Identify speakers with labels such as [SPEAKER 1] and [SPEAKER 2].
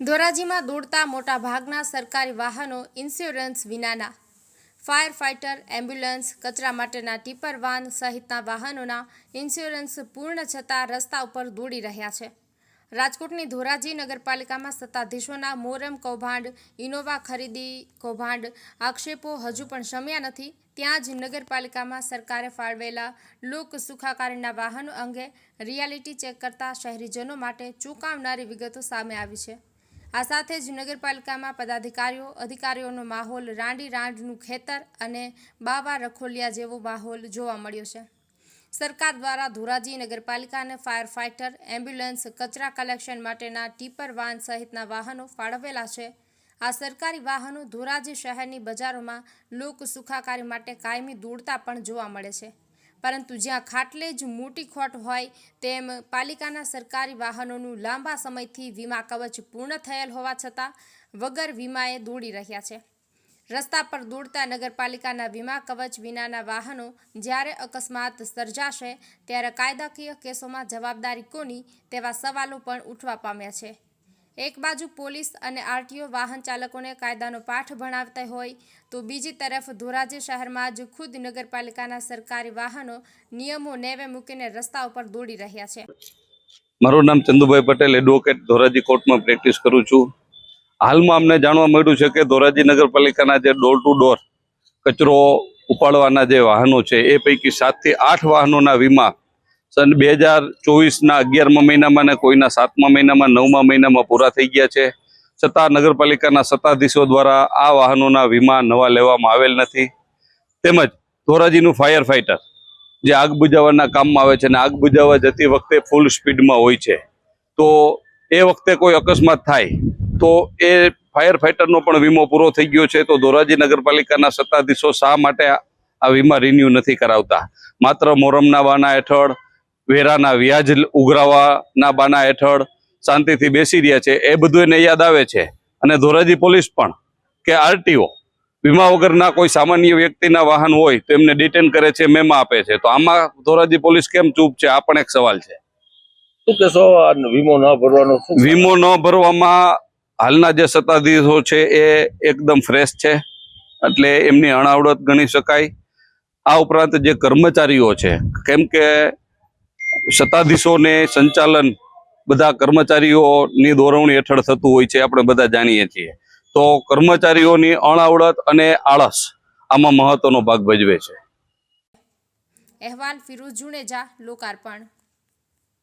[SPEAKER 1] ધોરાજીમાં દોડતા મોટા ભાગના સરકારી વાહનો ઇન્સ્યોરન્સ વિનાના ફાયર ફાઇટર, એમ્બ્યુલન્સ, કચરા માટેના ટીપર વાન સહિતના વાહનોના ઇન્સ્યોરન્સ પૂર્ણ છતાં રસ્તા ઉપર દોડી રહ્યા છે. રાજકોટની ધોરાજી નગરપાલિકામાં સત્તાધીશોના મોરમ કૌભાંડ, ઇનોવા ખરીદી કૌભાંડ આક્ષેપો હજુ પણ શમ્યા નથી. ત્યાં જ નગરપાલિકામાં સરકારે ફાળવેલા લોક સુખાકારીના વાહનો અંગે રિયાલિટી ચેક કરતા શહેરીજનો માટે ચોંકાવનારી વિગતો સામે આવી છે. આ સાથે જ નગરપાલિકામાં પદાધિકારીઓ અધિકારીઓનો માહોલ રાંડી રાંડનું ખેતર અને બાવા રખોલિયા જેવો માહોલ જોવા મળ્યો છે. સરકાર દ્વારા ધોરાજી નગરપાલિકાને ફાયર ફાઇટર, એમ્બ્યુલન્સ, કચરા કલેક્શન માટેના ટીપર વાન સહિતના વાહનો ફાળવેલા છે. આ સરકારી વાહનો ધોરાજી શહેરની બજારોમાં લોક સુખાકારી માટે કાયમી દોડતા પણ જોવા મળે છે. પરંતુ જ્યાં ખાટલે જ મોટી ખોટ હોય તેમ પાલિકાના સરકારી વાહનોનું લાંબા સમયથી વીમા કવચ પૂર્ણ થયેલ હોવા છતાં વગર વીમાએ દોડી રહ્યા છે. રસ્તા પર દોડતા નગરપાલિકાના વીમા કવચ વિનાના વાહનો જ્યારે અકસ્માત સર્જાશે ત્યારે કાયદાકીય કેસોમાં જવાબદારી કોની તેવા સવાલો પણ ઉઠવા પામ્યા છે. એક બાજુ પોલીસ અને આરટીઓ વાહન ચાલકોને કાયદાનો પાઠ ભણાવતા હોય તો બીજી તરફ ધોરાજી શહેરમાં જ ખુદ નગરપાલિકાના સરકારી વાહનો નિયમો નેવે મૂકીને રસ્તા ઉપર દોડી રહ્યા છે.
[SPEAKER 2] મારું નામ ચંદુભાઈ પટેલ, એડવોકેટ, ધોરાજી કોર્ટમાં પ્રેક્ટિસ કરું છું. હાલમાં અમને જાણવા મળ્યું છે કે ધોરાજી નગરપાલિકાના જે ડોર ટુ ડોર કચરો ઉપાડવાના જે વાહનો છે એ પૈકી 7 થી 8 વાહનોના વીમા સન 2024ના 11મા મહિનામાં ને કોઈના 7મા મહિનામાં 9મા મહિનામાં પૂરા થઈ ગયા છે. છતાં નગરપાલિકાના સત્તાધીશો દ્વારા આ વાહનોના વીમા નવા લેવામાં આવેલ નથી. તેમજ ધોરાજીનું ફાયર ફાઇટર જે આગ બુઝાવવાના કામમાં આવે છે અને આગ બુઝાવવા જતી વખતે ફૂલ સ્પીડમાં હોય છે, તો એ વખતે કોઈ અકસ્માત થાય તો એ ફાયર ફાઇટરનો પણ વીમો પૂરો થઈ ગયો છે. તો ધોરાજી નગરપાલિકાના સત્તાધીશો શા માટે આ વીમા રિન્યુ નથી કરાવતા? માત્ર મોરમના બાના હેઠળ, વેરાના વ્યાજ ઉઘરાવાના બાના હેઠળ શાંતિથી બેસી રહ્યા છે. એ બધું એને યાદ આવે છે. અને ધોરાજી પોલીસ પણ કે આરટીઓ વીમા વગરના કોઈ સામાન્ય વ્યક્તિના વાહન હોય તો એમને ડિટેન કરે છે, મેમા આપે છે. તો આમાં ધોરાજી પોલીસ કેમ ચૂપ છે? આ પણ એક સવાલ છે.
[SPEAKER 3] શું કહેશો વીમો ન ભરવાનો?
[SPEAKER 2] વીમો ન ભરવામાં હાલના જે સત્તાધીશો છે એ એકદમ ફ્રેશ છે, એટલે એમની અણાવડત ગણી શકાય. આ ઉપરાંત જે કર્મચારીઓ છે, કેમ કે સત્તાધીશોને સંચાલન બધા કર્મચારીઓની દોરવણી હેઠળ થતું હોય છે, આપણે બધા જાણીએ છીએ. તો કર્મચારીઓની અણાવડત અને આળસ આમાં મહત્વનો ભાગ ભજવે છે.
[SPEAKER 1] અહેવાલ ફિરોઝ જુનેજા, લોકાર્પણ.